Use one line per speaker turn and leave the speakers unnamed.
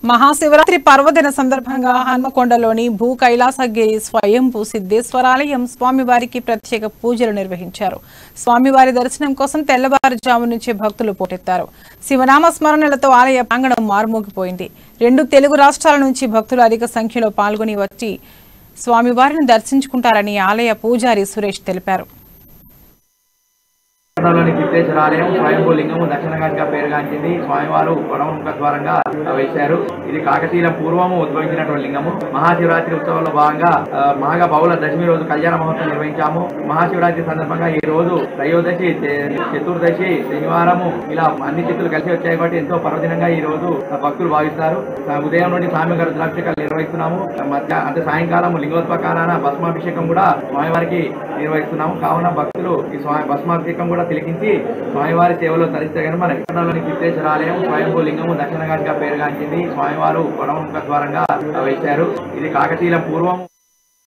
మహాశివరాత్రి పర్వదిన సందర్భంగా హన్మకొండలోని భూ కైలాసగిరి స్వయంభూ సిద్ధేశ్వరాలయం స్వామివారికి ప్రత్యేక పూజలు నిర్వహించారు. స్వామివారి దర్శనం కోసం తెల్లవారుజాము నుంచి భక్తులు పోటెత్తారు. శివనామ స్మరణలతో ఆలయ ప్రాంగణం మారుమోగిపోయింది. 2 తెలుగు రాష్ట్రాల నుంచి భక్తులు అధిక సంఖ్యలో పాల్గొని వచ్చి స్వామివారిని దర్శించుకుంటారని ఆలయ పూజారి సురేష్ తెలిపారు.
సిద్ధేశ్వరాలయం స్వయంభూ లింగము దక్షిణగాంటిగా పేరుగాంచింది. స్వామివారు కొడముఖ ద్వారంగా వేశారు. ఇది కాకతీయుల పూర్వము ఉద్భవించినటువంటి లింగము. మహాశివరాత్రి ఉత్సవంలో భాగంగా మాఘ బహుళ దశమి రోజు కళ్యాణ మహోత్సవం నిర్వహించాము. మహాశివరాత్రి సందర్భంగా ఈ రోజు త్రయోదశి, చతుర్దశి, శనివారము ఇలా అన్ని తిథులు కలిసి వచ్చాయి కాబట్టి ఎంతో పర్వదినంగా ఈ రోజు భక్తులు భావిస్తారు. ఉదయం నుండి సాయంకాల రుద్రాభిషేకాలు నిర్వహిస్తున్నాము. అంటే సాయంకాలం లింగోత్పకాన భస్మాభిషేకం కూడా స్వామివారికి నిర్వహిస్తున్నాము. కావున భక్తులు ఈ భస్మాభిషేకం కూడా తిలకించి స్వామివారి సేవలో తరిస్తే కానీ మన విజయనగరంలోని సిద్ధేశ్వరాలయం స్వయంభూ లింగము దక్షిణగాంటిగా పేరుగాంచింది. స్వామివారు కొడముఖ ద్వారంగా వేశారు. ఇది కాకతీయుల పూర్వం